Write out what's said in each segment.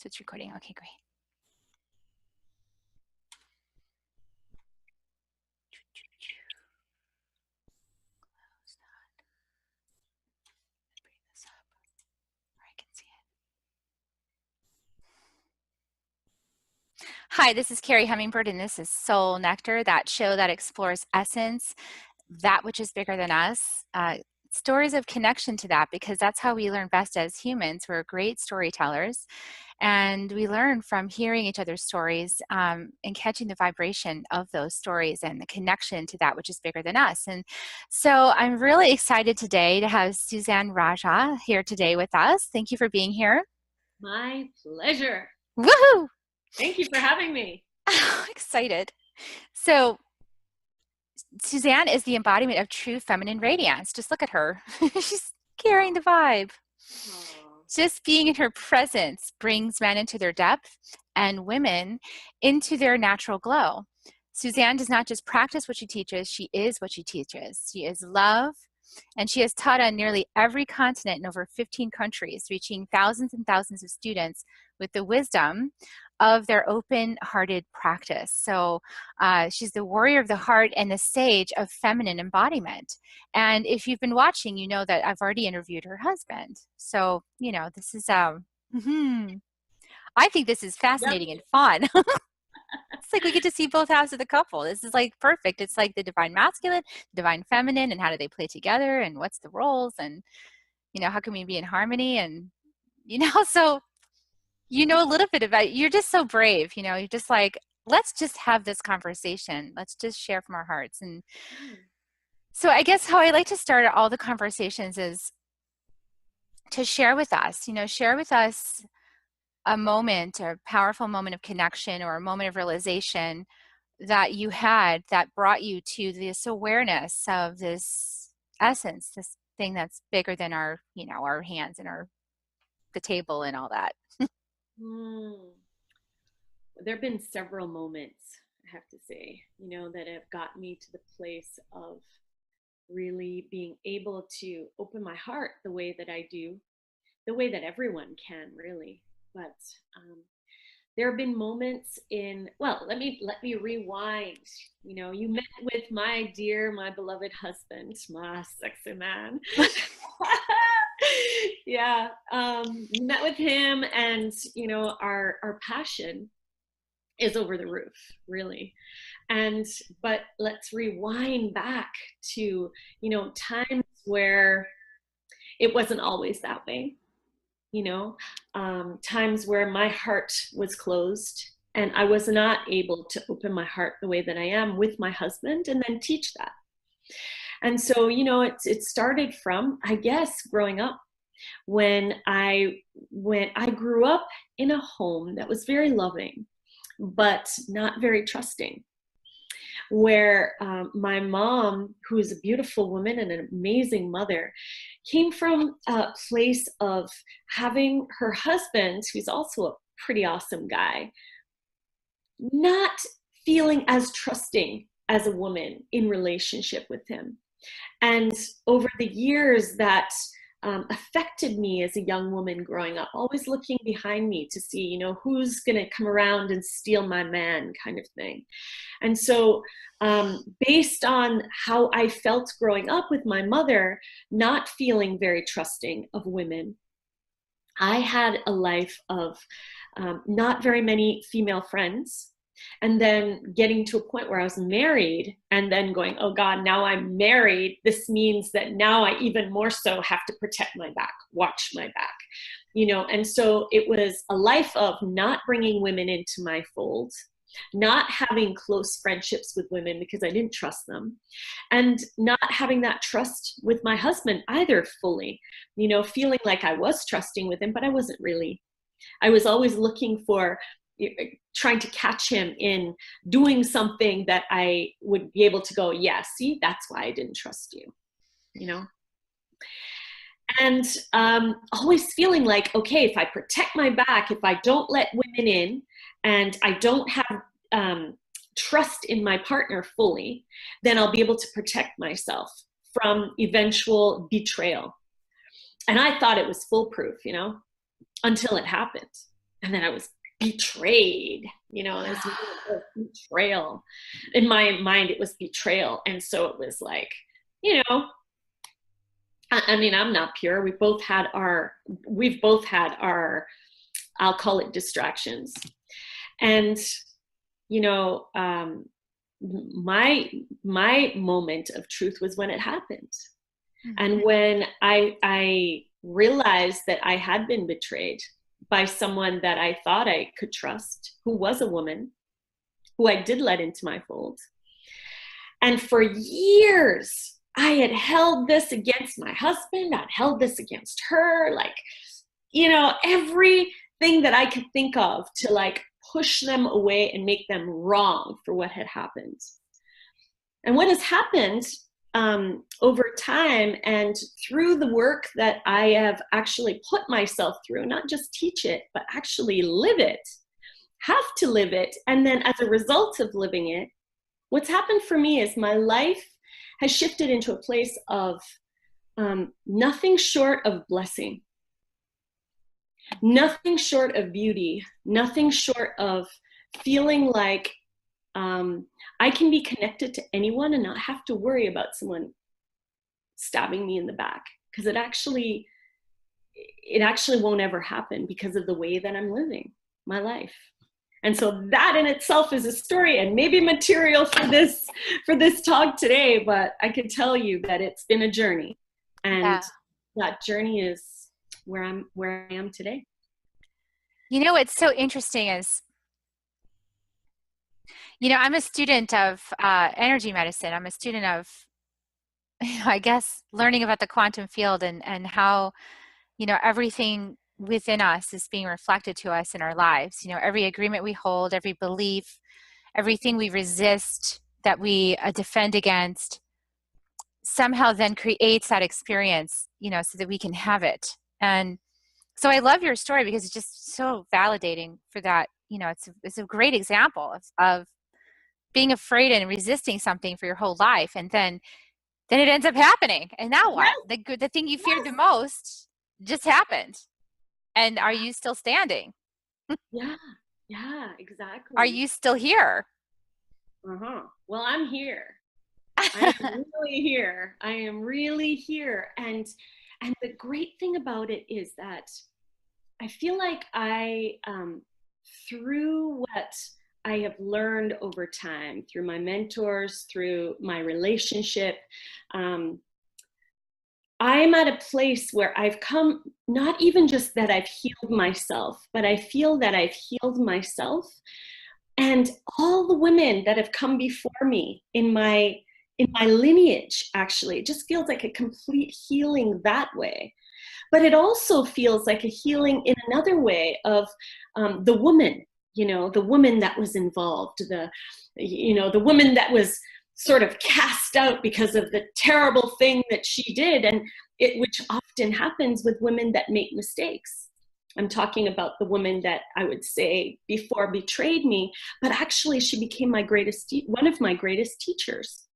So it's recording. Okay, great. Close that. Bring this up where I can see it. Hi, this is Carrie Hummingbird, and this is Soul Nectar, that show that explores essence, that which is bigger than us. Stories of connection to that, because that's how we learn best as humans. We're great storytellers, and we learn from hearing each other's stories and catching the vibration of those stories and the connection to that which is bigger than us. And so I'm really excited today to have Suzanne Raja here today with us. Thank you for being here. My pleasure. Woohoo! Thank you for having me. Excited. So Suzanne is the embodiment of true feminine radiance. Just look at her. She's carrying the vibe. Just being in her presence brings men into their depth and women into their natural glow. Suzanne does not just practice what she teaches, she is what she teaches. She is love, and she has taught on nearly every continent in over 15 countries, reaching thousands and thousands of students with the wisdom of their open-hearted practice. So she's the warrior of the heart and the sage of feminine embodiment. And if you've been watching, you know that I've already interviewed her husband. So, you know, this is, I think this is fascinating and fun. It's like we get to see both halves of the couple. This is like perfect. It's like the divine masculine, divine feminine, and how do they play together, and what's the roles, and, you know, how can we be in harmony? And, you know, so you know a little bit about, you're just so brave, you know, you're just like, let's just have this conversation. Let's just share from our hearts. And so I guess how I like to start all the conversations is to share with us, you know, share with us a moment, a powerful moment of connection or a moment of realization that you had that brought you to this awareness of this essence, this thing that's bigger than our, you know, our hands and the table and all that. There have been several moments, I have to say, you know, that have got me to the place of really being able to open my heart the way that I do, the way that everyone can, really. But there have been moments let me rewind. You know, you met with my beloved husband, my sexy man. Yeah, met with him, and you know, our passion is over the roof, really. But let's rewind back to, you know, times where it wasn't always that way, you know, times where my heart was closed and I was not able to open my heart the way that I am with my husband and then teach that. And so, you know, it started from, I guess, growing up, when I grew up in a home that was very loving, but not very trusting, where my mom, who is a beautiful woman and an amazing mother, came from a place of having her husband, who's also a pretty awesome guy, not feeling as trusting as a woman in relationship with him. And over the years, that affected me as a young woman growing up, always looking behind me to see, you know, who's going to come around and steal my man, kind of thing. And so based on how I felt growing up with my mother, not feeling very trusting of women, I had a life of not very many female friends. And then getting to a point where I was married and then going, oh God, now I'm married. This means that now I even more so have to protect my back, watch my back, you know? And so it was a life of not bringing women into my fold, not having close friendships with women because I didn't trust them, and not having that trust with my husband either fully, you know, feeling like I was trusting with him, but I wasn't really. I was always looking for, trying to catch him in doing something that I would be able to go, yeah, see, that's why I didn't trust you, you know? And always feeling like, okay, if I protect my back, if I don't let women in, and I don't have trust in my partner fully, then I'll be able to protect myself from eventual betrayal. And I thought it was foolproof, you know, until it happened. And then I was betrayed, this betrayal. In my mind, it was betrayal. And so it was like, you know, I mean, I'm not pure. We've both had our, I'll call it distractions. And, you know, my moment of truth was when it happened. Mm-hmm. And when I realized that I had been betrayed by someone that I thought I could trust, who was a woman, who I did let into my fold. And for years, I had held this against my husband. I'd held this against her, like, everything that I could think of to like push them away and make them wrong for what had happened. And what has happened over time and through the work that I have actually put myself through, not just teach it, but actually live it, have to live it. And then as a result of living it, what's happened for me is my life has shifted into a place of nothing short of blessing, nothing short of beauty, nothing short of feeling like I can be connected to anyone and not have to worry about someone stabbing me in the back, because it actually won't ever happen because of the way that I'm living my life. And so that in itself is a story and maybe material for this talk today, but I could tell you that it's been a journey, and that journey is where I am today. What's so interesting is, I'm a student of energy medicine. I'm a student of, I guess, learning about the quantum field and how, everything within us is being reflected to us in our lives. Every agreement we hold, every belief, everything we resist, that we defend against, somehow then creates that experience, so that we can have it. And so I love your story because it's just so validating for that. It's a great example of being afraid and resisting something for your whole life, and then it ends up happening. And now what? Yes. The thing you feared the most just happened. And are you still standing? Yeah, exactly. Are you still here? Well, I'm here. I am really here. I am really here. And the great thing about it is that I feel like I, through what I have learned over time, through my mentors, through my relationship, I'm at a place where I've come, not even just that I've healed myself, but I feel that I've healed myself and all the women that have come before me in my lineage. Actually, it just feels like a complete healing that way. But it also feels like a healing in another way of the woman, the woman that was involved, the woman that was sort of cast out because of the terrible thing that she did, and which often happens with women that make mistakes. I'm talking about the woman that I would say before betrayed me, but actually she became one of my greatest teachers.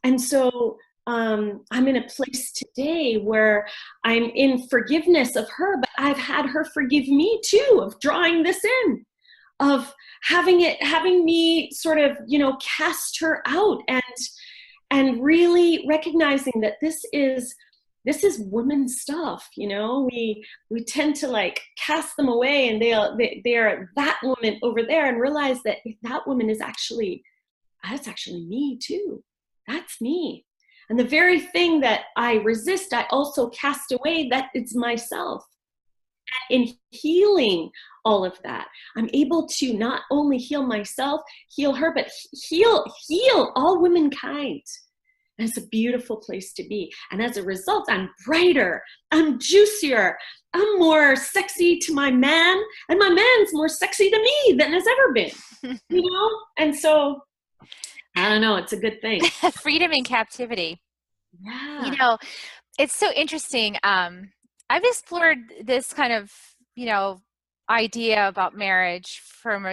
And so I'm in a place today where I'm in forgiveness of her, but I've had her forgive me too, of drawing this in, of having me sort of, cast her out, and really recognizing that this is women stuff. We tend to like cast them away, and they are that woman over there, and realize that that woman is that's actually me too. That's me. And the very thing that I resist, I also cast away, that it's myself. And in healing all of that, I'm able to not only heal myself, heal her, but heal all womankind. And it's a beautiful place to be. And as a result, I'm brighter, I'm juicier, I'm more sexy to my man, and my man's more sexy to me than has ever been. And so I don't know, it's a good thing. Freedom in captivity. Yeah. It's so interesting. I've explored this kind of, idea about marriage from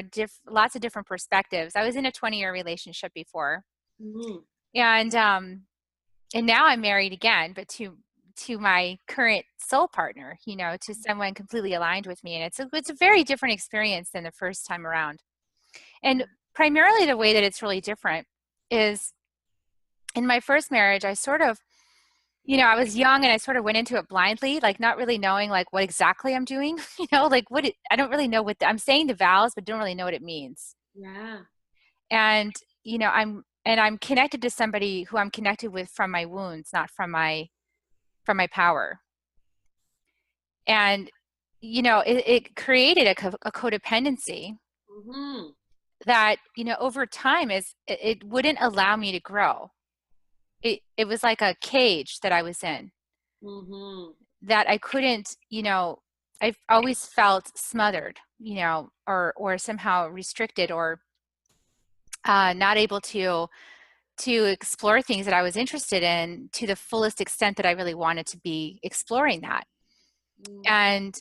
lots of different perspectives. I was in a 20-year relationship before. Mm-hmm. And now I'm married again, but to to my current soul partner, you know, to someone completely aligned with me. And it's a very different experience than the first time around. And primarily the way that it's really different is in my first marriage, I sort of, you know, I was young and I sort of went into it blindly, like not really knowing like what exactly I'm doing, you know, like I don't really know what I'm saying the vows, but don't really know what it means. Yeah. And, you know, I'm connected to somebody who I'm connected with from my wounds, not from my power. And, you know, it created a codependency Mm-hmm. that, you know, over time it wouldn't allow me to grow. It was like a cage that I was in Mm-hmm. that I couldn't, you know, I've always felt smothered, you know, or somehow restricted or not able to explore things that I was interested in to the fullest extent that I really wanted to be exploring that. Mm.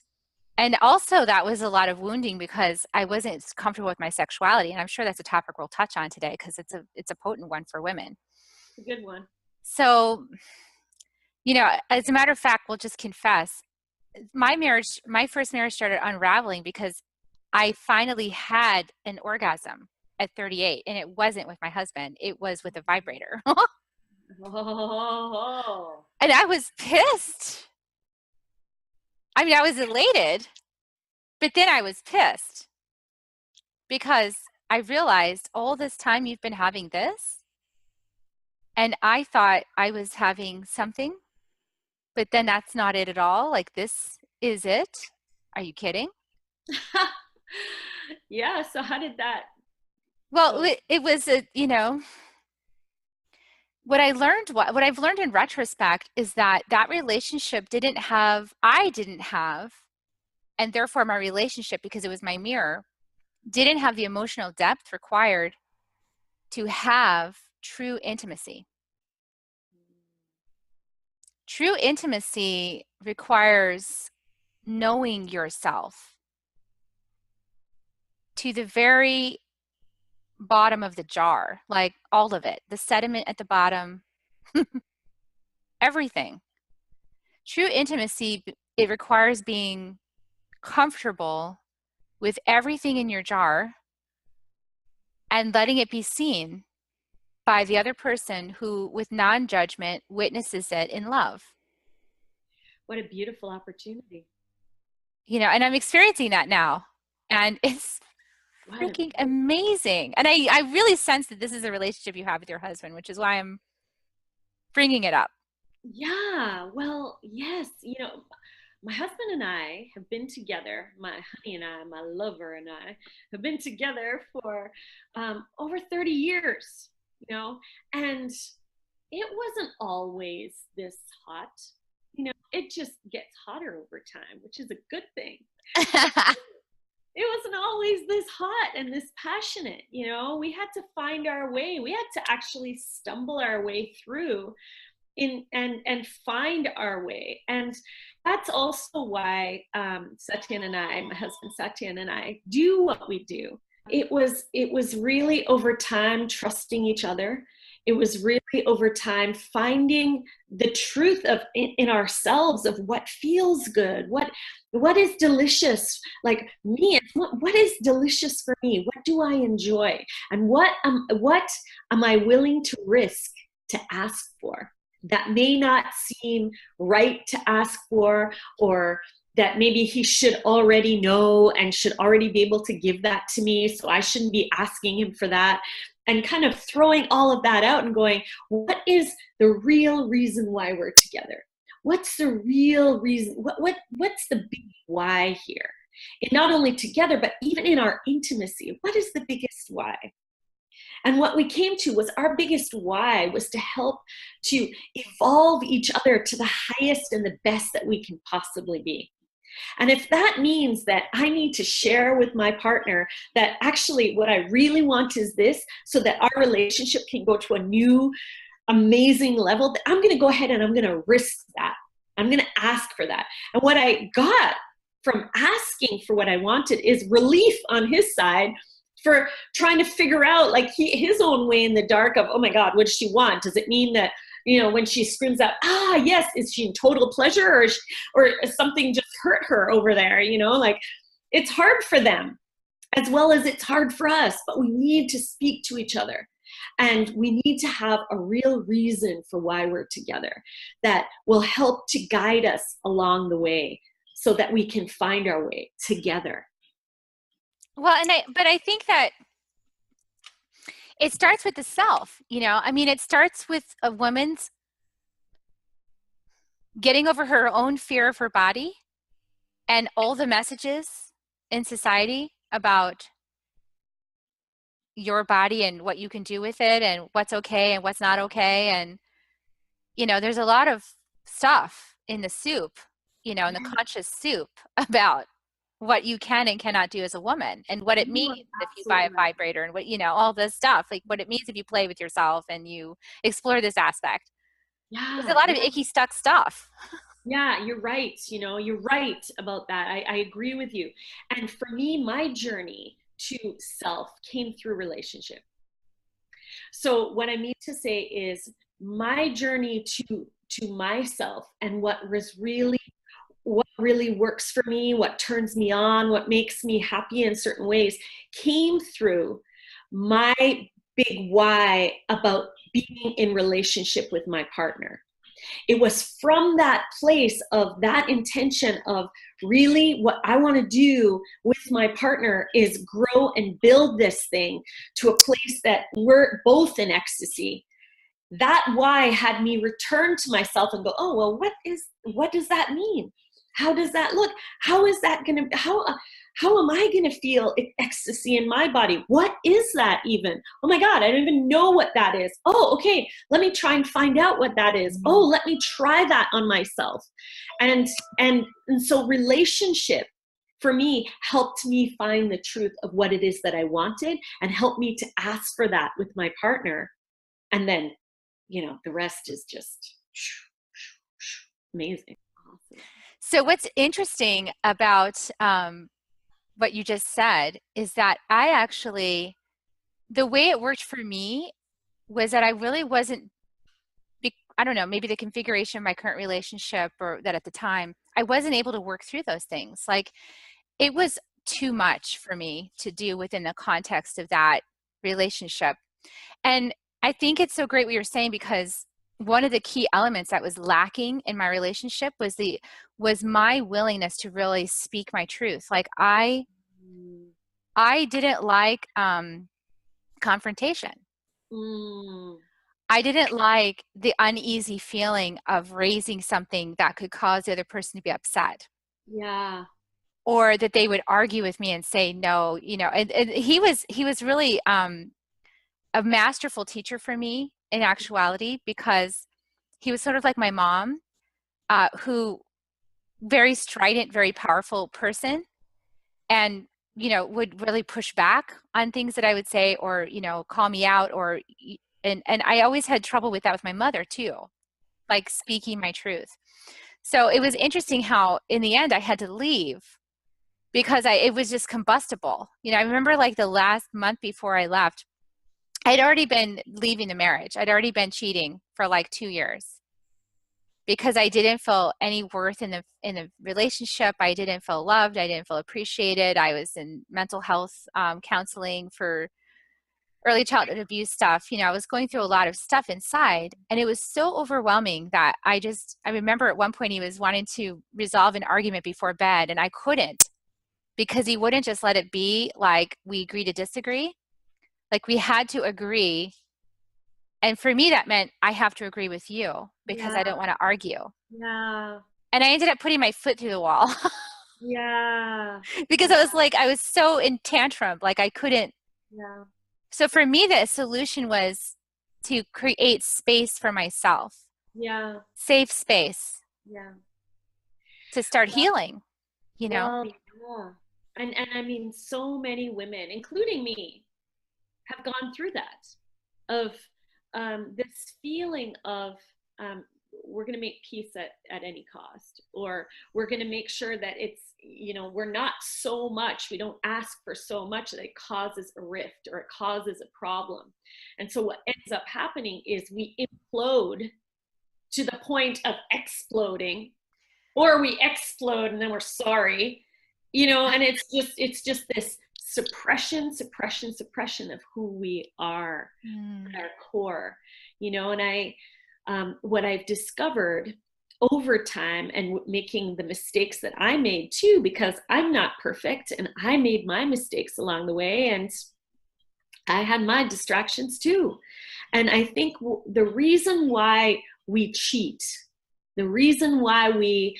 And also that was a lot of wounding because I wasn't comfortable with my sexuality. And I'm sure that's a topic we'll touch on today because it's a potent one for women. It's a good one. So, you know, as a matter of fact, we'll just confess, my first marriage started unraveling because I finally had an orgasm at 38 and it wasn't with my husband. It was with a vibrator. Oh. And I was pissed. I mean, I was elated, but then I was pissed because I realized all this time you've been having this, and I thought I was having something, but then that's not it at all. Like, this is it. Are you kidding? Yeah. So how did that Well, go? it was a, you know, what I've learned in retrospect is that that relationship I didn't have, and therefore my relationship, because it was my mirror, didn't have the emotional depth required to have true intimacy. True intimacy requires knowing yourself to the very bottom of the jar, like all of it, the sediment at the bottom, everything. True intimacy, it requires being comfortable with everything in your jar and letting it be seen by the other person who, with non judgment, witnesses it in love. What a beautiful opportunity. You know, and I'm experiencing that now. And it's What a freaking amazing. And I really sense that this is a relationship you have with your husband, which is why I'm bringing it up. Yeah, well, yes, my husband and I have been together, my honey and I, my lover and I have been together for over 30 years, and it wasn't always this hot. It just gets hotter over time, which is a good thing. It wasn't always this hot and this passionate. We had to find our way. We had to actually stumble our way through and find our way. And that's also why Satyen and I, my husband Satyen and I, do what we do. It was really over time trusting each other. It was really over time finding the truth of in ourselves of what feels good, what is delicious. Like me, it's what is delicious for me? What do I enjoy? And what am I willing to risk to ask for? That may not seem right to ask for, or that maybe he should already know and should already be able to give that to me, so I shouldn't be asking him for that. And kind of throwing all of that out and going, what is the real reason why we're together? What's the real reason? What's the big why here? And not only together, but even in our intimacy, what is the biggest why? And what we came to was our biggest why was to help to evolve each other to the highest and the best that we can possibly be. And if that means that I need to share with my partner that actually what I really want is this, so that our relationship can go to a new, amazing level, I'm going to go ahead and I'm going to risk that. I'm going to ask for that. And what I got from asking for what I wanted is relief on his side for trying to figure out like his own way in the dark of, oh my God, what does she want? Does it mean that when she screams out, ah, yes, is she in total pleasure, or something just hurt her over there? Like, it's hard for them as well as it's hard for us, but we need to speak to each other. And we need to have a real reason for why we're together that will help to guide us along the way so that we can find our way together. Well, but I think that it starts with the self, it starts with a woman's getting over her own fear of her body and all the messages in society about your body and what you can do with it and what's okay and what's not okay. And, there's a lot of stuff in the soup, in the conscious soup about what you can and cannot do as a woman and what it means if you buy a vibrator and what, all this stuff, like what it means if you play with yourself and you explore this aspect. There's a lot of icky stuck stuff. Yeah, you're right. You're right about that. I agree with you. And for me, my journey to self came through relationship. So what I mean to say is my journey to myself and what really works for me, what turns me on, what makes me happy in certain ways came through my big why about being in relationship with my partner. It was from that place of that intention of really what I want to do with my partner is grow and build this thing to a place that we're both in ecstasy. That why had me return to myself and go, oh, well, what does that mean? How does that look? How is that going to, how am I going to feel ecstasy in my body? What is that even? Oh my God, I don't even know what that is. Oh, okay, let me try and find out what that is. Oh, let me try that on myself. And so relationship for me helped me find the truth of what it is that I wanted and helped me to ask for that with my partner. And then, the rest is just amazing. Awesome. So what's interesting about what you just said is that the way it worked for me was that I really wasn't, I don't know, maybe the configuration of my current relationship or that at the time, I wasn't able to work through those things. Like it was too much for me to do within the context of that relationship. And I think it's so great what you're saying because one of the key elements that was lacking in my relationship was my willingness to really speak my truth. Like I didn't like confrontation. I didn't like the uneasy feeling of raising something that could cause the other person to be upset. Yeah. Or that they would argue with me and say no, and he was really a masterful teacher for me in actuality because he was sort of like my mom, who very strident, very powerful person, and would really push back on things that I would say, or call me out, or and I always had trouble with that with my mother too, like speaking my truth. So it was interesting how in the end I had to leave because it was just combustible. I remember like the last month before I left, I'd already been leaving the marriage. I'd already been cheating for like 2 years because I didn't feel any worth in the relationship. I didn't feel loved. I didn't feel appreciated. I was in mental health counseling for early childhood abuse stuff. I was going through a lot of stuff inside, and it was so overwhelming that I remember at one point he was wanting to resolve an argument before bed, and I couldn't because he wouldn't just let it be like we agree to disagree. Like we had to agree. And for me, that meant I have to agree with you because I don't want to argue. Yeah. And I ended up putting my foot through the wall. Yeah. Because I was so in tantrum, like I couldn't. Yeah. So for me, the solution was to create space for myself. Yeah. Safe space. Yeah. To start healing, Well, yeah. And I mean, so many women, including me, have gone through that of this feeling of we're going to make peace at any cost, or we're going to make sure that it's, we're not so much, we don't ask for so much that it causes a rift or it causes a problem. And so what ends up happening is we implode to the point of exploding, or we explode and then we're sorry, and it's just this suppression of who we are Mm. at our core, and what I've discovered over time, and making the mistakes that I made too, because I'm not perfect and I made my mistakes along the way, and I had my distractions too. And I think the reason why we cheat, the reason why we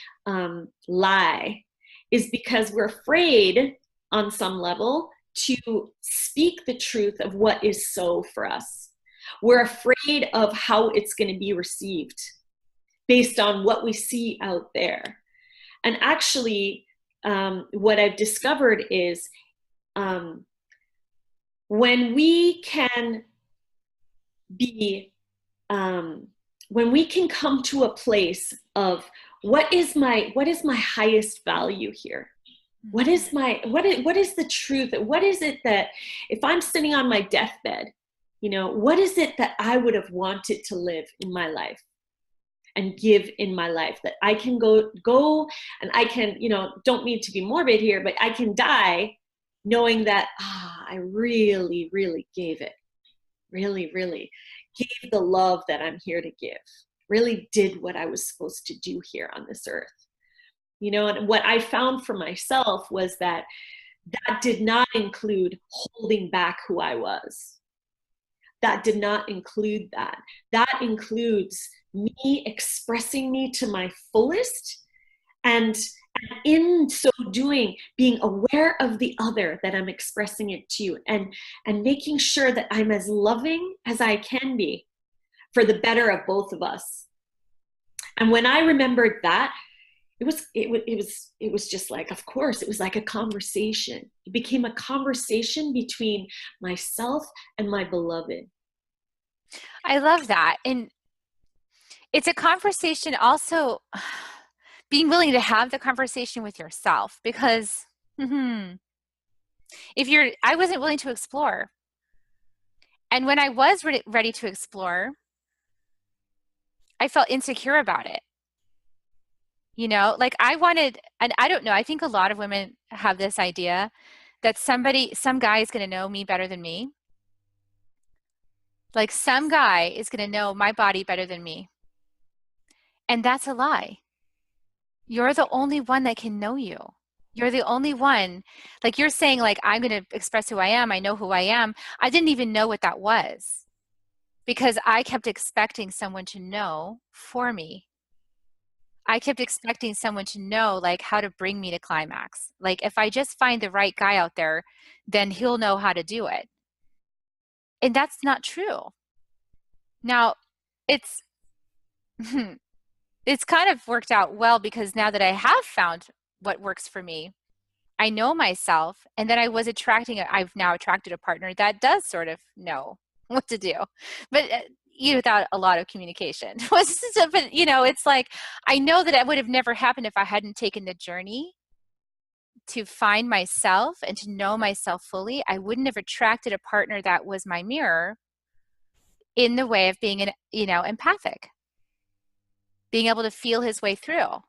lie, is because we're afraid on some level to speak the truth of what is so for us. We're afraid of how it's going to be received based on what we see out there. And actually, what I've discovered is when we can be, when we can come to a place of what is my highest value here? What is the truth? What is it that, if I'm sitting on my deathbed, what is it that I would have wanted to live in my life and give in my life, that I can go and I can, don't mean to be morbid here, but I can die knowing that, I really, really gave it, really, really gave the love that I'm here to give, really did what I was supposed to do here on this earth. And what I found for myself was that did not include holding back who I was. That did not include that. That includes me expressing me to my fullest, and in so doing, being aware of the other that I'm expressing it to, and making sure that I'm as loving as I can be for the better of both of us. And when I remembered that, it was just like, of course, it was like a conversation. It became a conversation between myself and my beloved. I love that. And it's a conversation also, being willing to have the conversation with yourself, because I wasn't willing to explore. And when I was ready to explore, I felt insecure about it. Like I wanted, and I don't know, I think a lot of women have this idea that some guy is going to know me better than me. Like some guy is going to know my body better than me. And that's a lie. You're the only one that can know you. You're the only one. Like you're saying, like, I'm going to express who I am. I know who I am. I didn't even know what that was, because I kept expecting someone to know for me. I kept expecting someone to know, like, how to bring me to climax. Like, if I just find the right guy out there, then he'll know how to do it. And that's not true. Now, it's it's kind of worked out well, because now that I have found what works for me, I know myself, and then I've now attracted a partner that does sort of know what to do, but without a lot of communication. But it's like, I know that it would have never happened if I hadn't taken the journey to find myself and to know myself fully. I wouldn't have attracted a partner that was my mirror, in the way of being empathic, being able to feel his way through.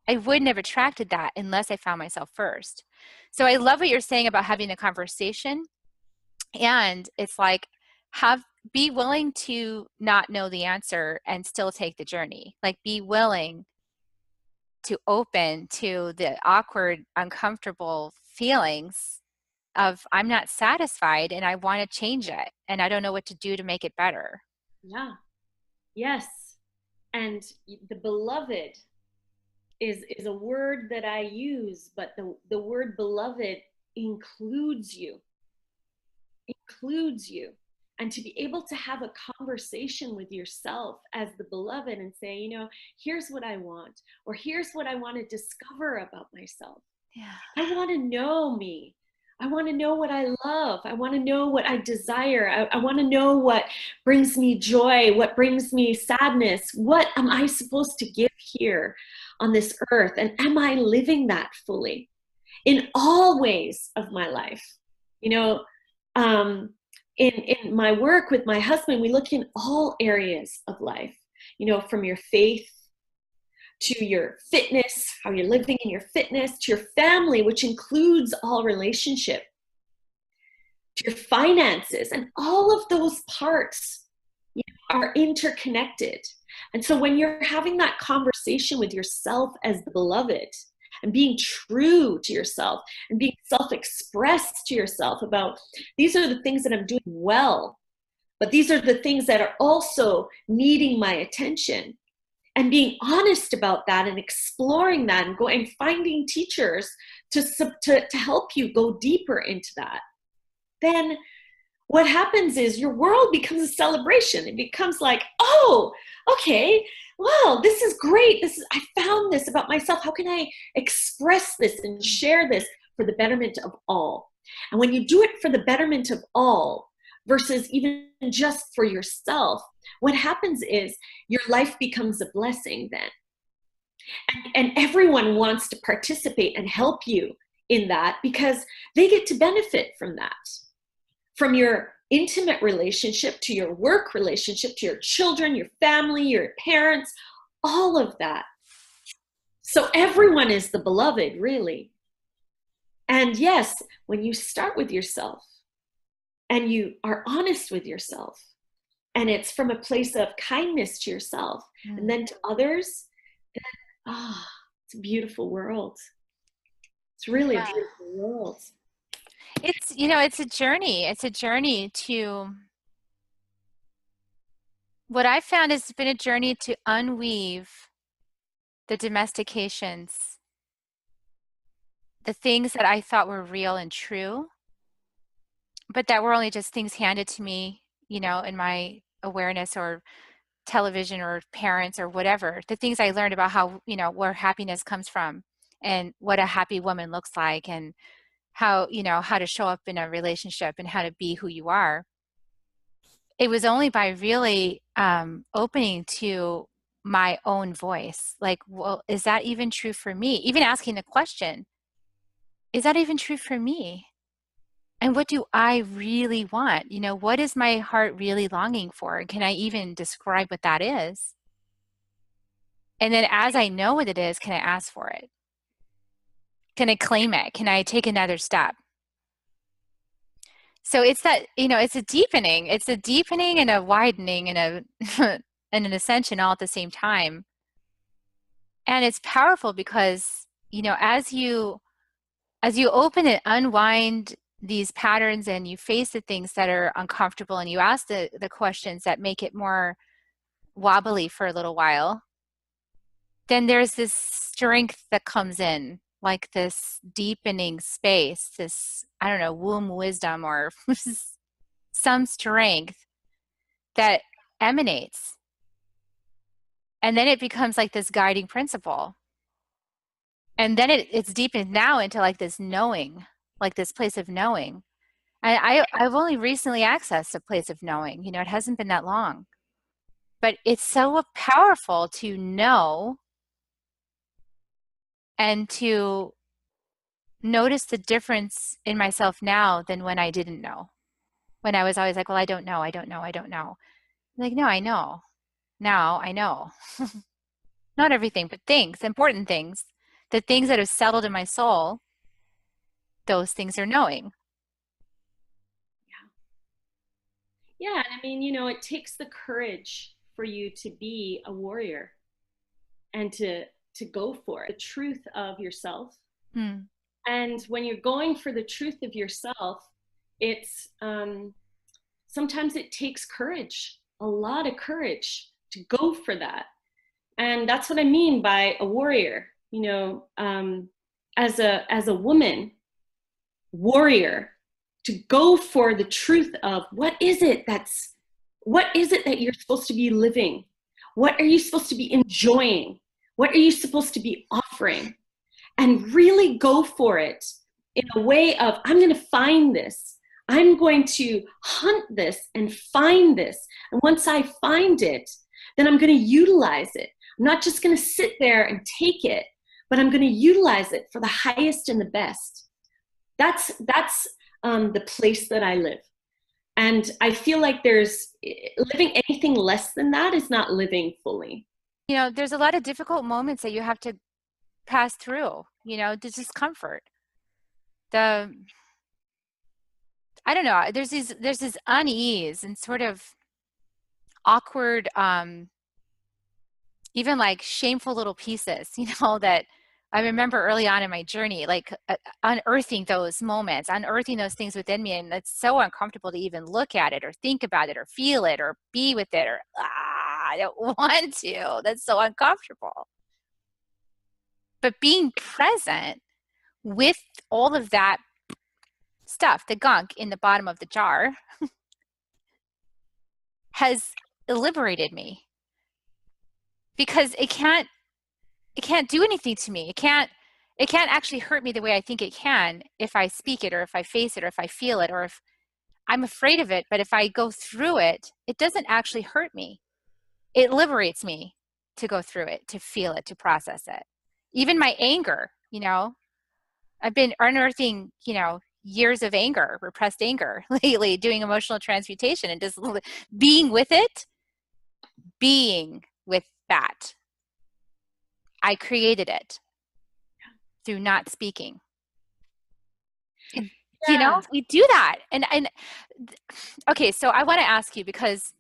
I wouldn't have attracted that unless I found myself first. So I love what you're saying about having a conversation. And it's like, be willing to not know the answer and still take the journey. Like, be willing to open to the awkward, uncomfortable feelings of, I'm not satisfied and I want to change it and I don't know what to do to make it better. Yeah. Yes. And the beloved is a word that I use, but the word beloved includes you. Includes you. And to be able to have a conversation with yourself as the beloved and say, here's what I want, or here's what I want to discover about myself. Yeah. I want to know me. I want to know what I love. I want to know what I desire. I want to know what brings me joy, what brings me sadness. What am I supposed to give here on this earth? And am I living that fully in all ways of my life? In my work with my husband, we look in all areas of life. from your faith to your fitness, how you're living in your fitness, to your family, which includes all relationship, to your finances, and all of those parts are interconnected. And so when you're having that conversation with yourself as the beloved, and being true to yourself, and being self-expressed to yourself about, these are the things that I'm doing well, but these are the things that are also needing my attention, and being honest about that and exploring that, and going and finding teachers to help you go deeper into that, then what happens is your world becomes a celebration. It becomes like, oh, okay, wow, this is great. I found this about myself. How can I express this and share this for the betterment of all? And when you do it for the betterment of all versus even just for yourself, what happens is your life becomes a blessing then. And everyone wants to participate and help you in that, because they get to benefit from that. From your intimate relationship to your work relationship to your children, your family, your parents, all of that. So everyone is the beloved, really. And yes, when you start with yourself and you are honest with yourself, and it's from a place of kindness to yourself and then to others, then, it's a beautiful world. It's really a beautiful world. It's a journey. It's a journey to, what I found has been a journey to unweave the domestications, the things that I thought were real and true, but that were only just things handed to me, in my awareness or television or parents or whatever, the things I learned about how, where happiness comes from and what a happy woman looks like, and how, how to show up in a relationship and how to be who you are. It was only by really opening to my own voice, like, well, is that even true for me? Even asking the question, is that even true for me? And what do I really want? What is my heart really longing for? And can I even describe what that is? And then as I know what it is, can I ask for it? Can I claim it? Can I take another step? So it's that, it's a deepening. It's a deepening and a widening and and an ascension all at the same time. And it's powerful because, as you open and unwind these patterns and you face the things that are uncomfortable and you ask the questions that make it more wobbly for a little while, then there's this strength that comes in, like this deepening space, this, I don't know, womb wisdom or some strength that emanates. And then it becomes like this guiding principle. And then it's deepened now into like this knowing, like this place of knowing. And I've only recently accessed a place of knowing, it hasn't been that long. But it's so powerful to know and to notice the difference in myself now than when I didn't know. When I was always like, well, I don't know, I don't know, I don't know. Like, no, I know. Now I know. Not everything, but things, important things. The things that have settled in my soul, those things are knowing. Yeah, and I mean, it takes the courage for you to be a warrior and to go for it, the truth of yourself. And when you're going for the truth of yourself, it's sometimes it takes courage, a lot of courage to go for that. And that's what I mean by a warrior. As a woman warrior, to go for the truth of what is it that you're supposed to be living? What are you supposed to be enjoying? What are you supposed to be offering? And really go for it in a way of, I'm going to find this. I'm going to hunt this and find this. And once I find it, then I'm going to utilize it. I'm not just going to sit there and take it, but I'm going to utilize it for the highest and the best. That's the place that I live. And I feel like there's living anything less than that is not living fully. You know, there's a lot of difficult moments that you have to pass through, you know, the discomfort. The I don't know, there's this unease and sort of awkward, even like shameful little pieces, you know, that I remember early on in my journey, like unearthing those moments, unearthing those things within me. And it's so uncomfortable to even look at it or think about it or feel it or be with it or, I don't want to. That's so uncomfortable. But being present with all of that stuff, the gunk in the bottom of the jar, has liberated me because it can't do anything to me. It can't actually hurt me the way I think it can if I speak it or if I face it or if I feel it or if I'm afraid of it. But if I go through it, it doesn't actually hurt me. It liberates me to go through it, to feel it, to process it. Even my anger, you know, I've been unearthing, you know, years of anger, repressed anger lately, doing emotional transmutation and just being with it, being with that. I created it through not speaking. You know, Yeah. we do that. And okay, so I want to ask you because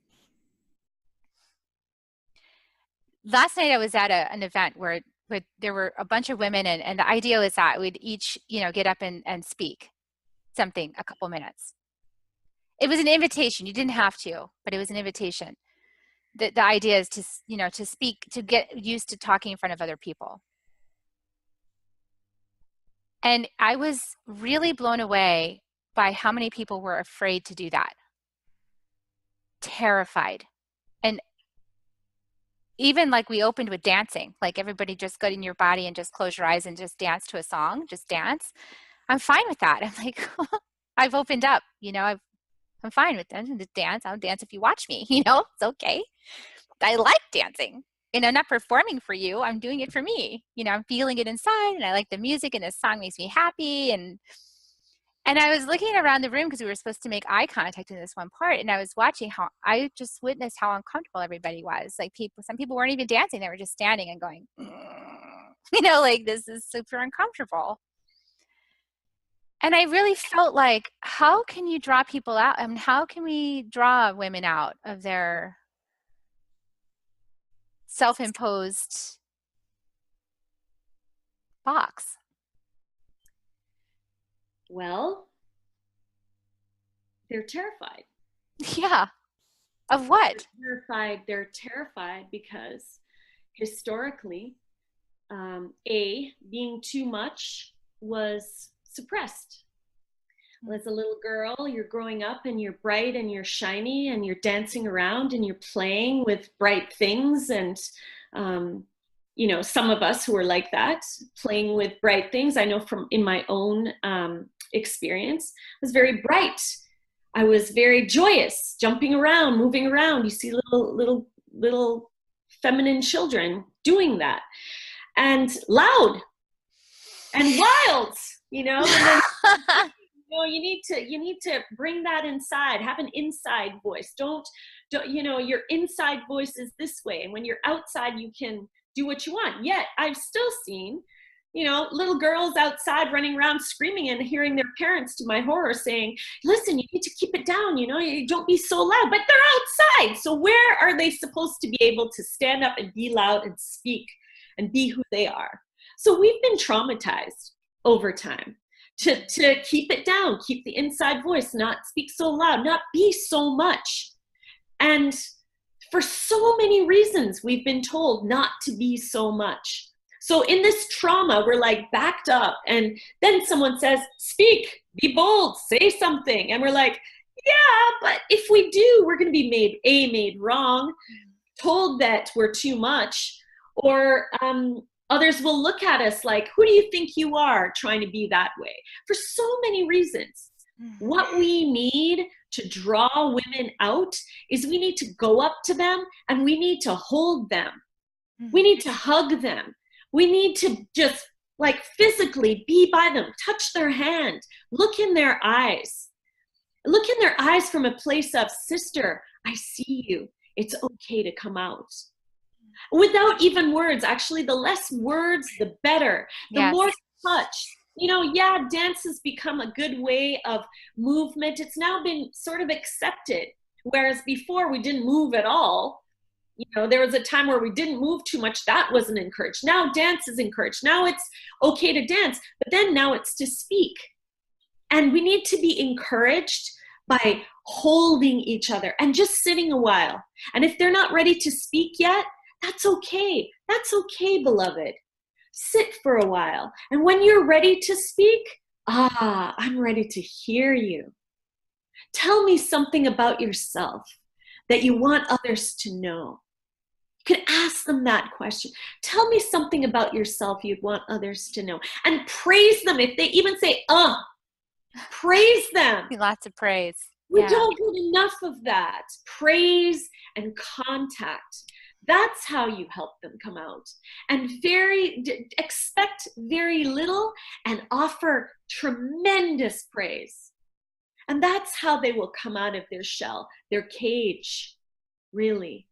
last night I was at an event where there were a bunch of women and the idea was that we'd each, you know, get up and speak something a couple minutes. It was an invitation. You didn't have to, but it was an invitation. The idea is to, you know, to speak, to get used to talking in front of other people. And I was really blown away by how many people were afraid to do that, terrified. And even like we opened with dancing, like everybody just got in your body and just close your eyes and just dance to a song, just dance. I'm fine with that. I'm like, I've opened up, you know, I'm fine with that. Just dance. I'll dance if you watch me, you know, it's okay. I like dancing. And I'm not performing for you. I'm doing it for me. You know, I'm feeling it inside and I like the music and the song makes me happy. And I was looking around the room because we were supposed to make eye contact in this one part. And I was watching how I just witnessed how uncomfortable everybody was. Like some people weren't even dancing. They were just standing and going, you know, like this is super uncomfortable. And I really felt like, how can you draw people out? I mean, how can we draw women out of their self-imposed box? Well, they're terrified. Yeah. Of what? They're terrified because historically, being too much was suppressed. As a little girl, you're growing up and you're bright and you're shiny and you're dancing around and you're playing with bright things. And, you know, some of us who are like that, playing with bright things, I know from in my own experience, was very bright. I was very joyous, jumping around, moving around. You see little feminine children doing that, and loud and wild, you know. And then you need to bring that inside. Have an inside voice. Don't you know, your inside voice is this way, and when you're outside, you can do what you want. Yet I've still seen, you know, little girls outside running around screaming and hearing their parents, to my horror, saying, listen, you need to keep it down, you know, you don't be so loud. But they're outside. So where are they supposed to be able to stand up and be loud and speak and be who they are? So we've been traumatized over time to keep it down, keep the inside voice, not speak so loud, not be so much. And for so many reasons, we've been told not to be so much. So in this trauma, we're like backed up, and then someone says, speak, be bold, say something. And we're like, yeah, but if we do, we're going to be made wrong, told that we're too much, or others will look at us like, who do you think you are, trying to be that way? For so many reasons. What we need to draw women out is we need to go up to them and we need to hold them. We need to hug them. We need to just like physically be by them, touch their hand, look in their eyes. Look in their eyes from a place of, sister, I see you. It's okay to come out. Without even words. Actually, the less words, the better. The Yes. more touch. You know, yeah, dance has become a good way of movement. It's now been sort of accepted. Whereas before we didn't move at all. You know, there was a time where we didn't move too much. That wasn't encouraged. Now dance is encouraged. Now it's okay to dance, but then now it's to speak. And we need to be encouraged by holding each other and just sitting a while. And if they're not ready to speak yet, that's okay. That's okay, beloved. Sit for a while. And when you're ready to speak, I'm ready to hear you. Tell me something about yourself that you want others to know. You could ask them that question. Tell me something about yourself you'd want others to know. And praise them. If they even say, praise them. Lots of praise. We Yeah. don't get enough of that. Praise and contact. That's how you help them come out. And expect very little and offer tremendous praise. And that's how they will come out of their shell, their cage, really.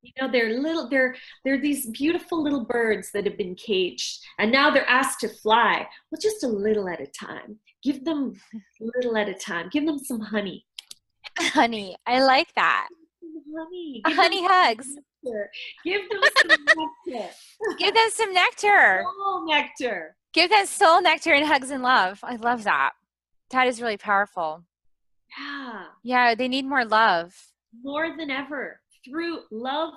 You know, they're these beautiful little birds that have been caged, and now they're asked to fly. Well, just a little at a time. Give them a little at a time. Give them some honey. Honey, I like that. Honey. Honey hugs. Nectar. Give them some nectar. Give them some nectar. Oh, nectar. Give them soul nectar and hugs and love. I love that. That is really powerful. Yeah. Yeah, they need more love. More than ever. Through love,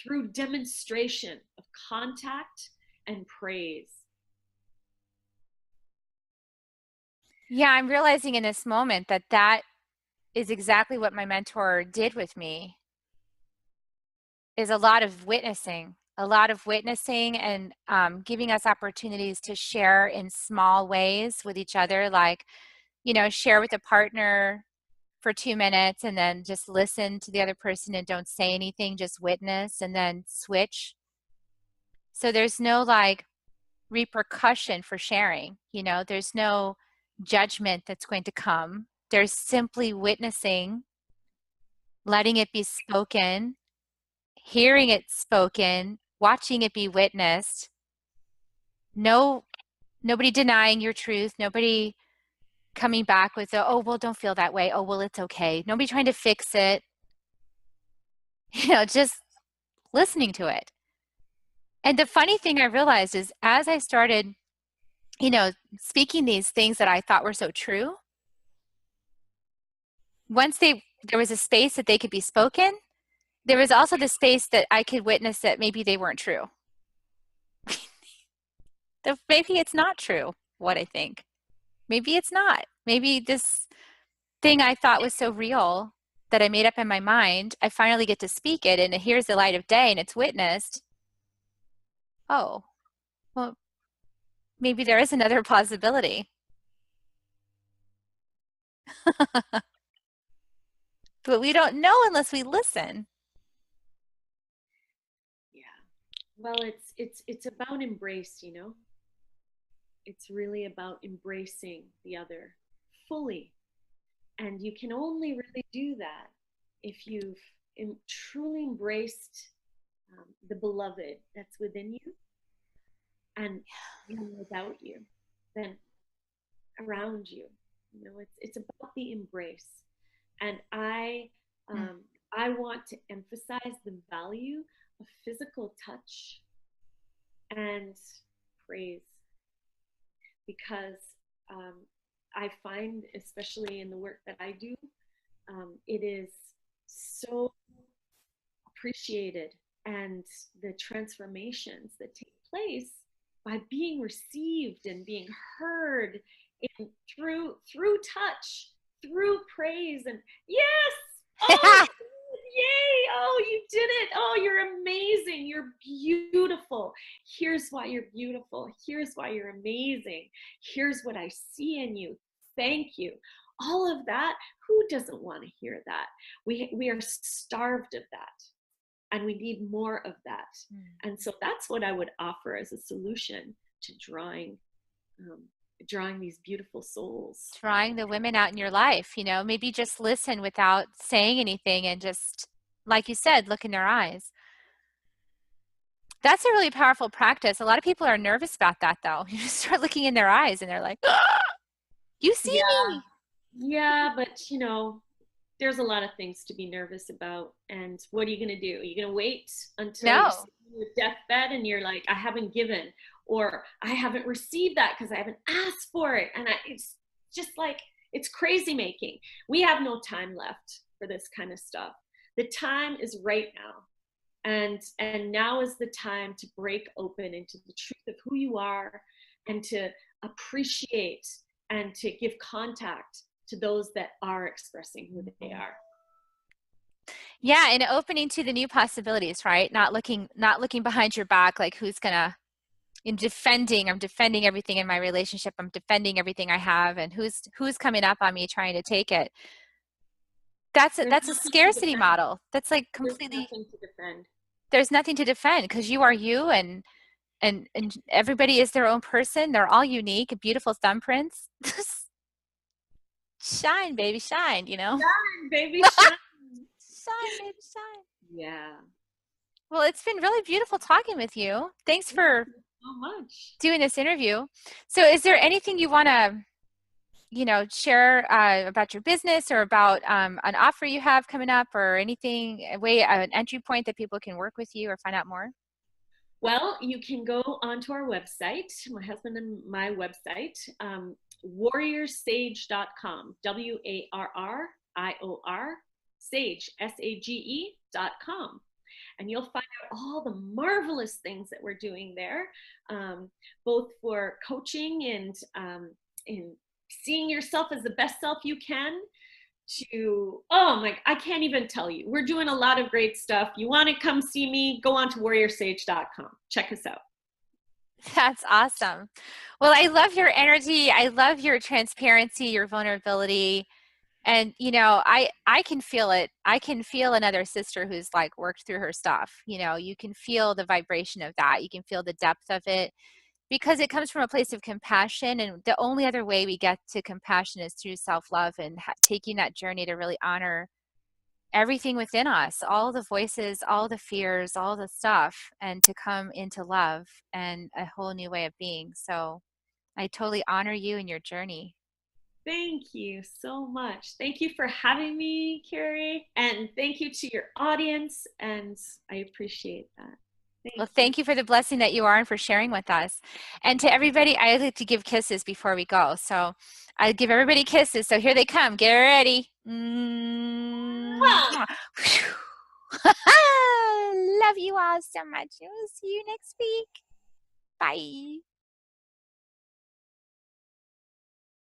through demonstration of contact and praise. Yeah, I'm realizing in this moment that that is exactly what my mentor did with me, is a lot of witnessing and giving us opportunities to share in small ways with each other, like, you know, share with a partner for 2 minutes and then just listen to the other person and don't say anything, just witness and then switch. So there's no like repercussion for sharing, you know, there's no judgment that's going to come. There's simply witnessing, letting it be spoken, hearing it spoken, watching it be witnessed. Nobody denying your truth, nobody coming back with, oh, well, don't feel that way. Oh, well, it's okay. Nobody trying to fix it. You know, just listening to it. And the funny thing I realized is as I started, you know, speaking these things that I thought were so true, once there was a space that they could be spoken, there was also the space that I could witness that maybe they weren't true. That maybe it's not true what I think. Maybe it's not. Maybe this thing I thought was so real that I made up in my mind, I finally get to speak it and here's the light of day and it's witnessed. Oh, well, maybe there is another possibility. But we don't know unless we listen. Yeah. Well, it's about embrace, you know. It's really about embracing the other fully. And you can only really do that if you've truly embraced the beloved that's within you and without you, then around you. You know, it's about the embrace. And I want to emphasize the value of physical touch and praise, because I find, especially in the work that I do, it is so appreciated, and the transformations that take place by being received and being heard through touch, through praise, and yes, oh, yay, oh, you did it, oh, you're amazing, you're beautiful, here's why you're beautiful, here's why you're amazing, here's what I see in you, thank you. All of that, who doesn't want to hear that? We are starved of that, and we need more of that. And so that's what I would offer as a solution to drawing drawing these beautiful souls. Drawing the women out in your life, you know, maybe just listen without saying anything and just, like you said, look in their eyes. That's a really powerful practice. A lot of people are nervous about that though. You just start looking in their eyes and they're like, "Ah, you see Yeah, me." yeah, but there's a lot of things to be nervous about. And what are you going to do? Are you going to wait until you're No. sitting on your deathbed and you're like, I haven't given, or I haven't received that because I haven't asked for it? And it's just like, it's crazy making. We have no time left for this kind of stuff. The time is right now. And now is the time to break open into the truth of who you are, and to appreciate and to give contact to those that are expressing who they are. Yeah, and opening to the new possibilities, right? Not looking behind your back like who's gonna I'm defending everything in my relationship. I'm defending everything I have and who's coming up on me trying to take it. There's That's a nothing to scarcity defend. model. That's like There's completely nothing to defend. there's nothing to defend because you are you and everybody is their own person. They're all unique, beautiful thumbprints. Shine, baby, shine, you know? Shine, baby, shine. Shine, baby, shine. Yeah. Well, it's been really beautiful talking with you. Thanks Thank for you so much. doing this interview. So, is there anything you want to, share about your business or about an offer you have coming up or anything, an entry point that people can work with you or find out more? Well, you can go onto our website, my husband and my website, warriorsage.com, WARRIOR, sage, SAGE.com. And you'll find out all the marvelous things that we're doing there, both for coaching and in seeing yourself as the best self you can, to, oh my, I can't even tell you. We're doing a lot of great stuff. You want to come see me, go on to warriorsage.com. Check us out. That's awesome. Well, I love your energy. I love your transparency, your vulnerability. And I can feel it. I can feel another sister who's like worked through her stuff. You can feel the vibration of that. You can feel the depth of it because it comes from a place of compassion, and the only other way we get to compassion is through self-love and taking that journey to really honor everything within us, all the voices, all the fears, all the stuff, and to come into love and a whole new way of being. So I totally honor you and your journey. Thank you so much. Thank you for having me, Carrie. And thank you to your audience. And I appreciate that. Well, Thank you. thank you for the blessing that you are and for sharing with us. And to everybody, I like to give kisses before we go. So I give everybody kisses. So here they come. Get ready. Ah! Mwah. Love you all so much. We'll see you next week. Bye.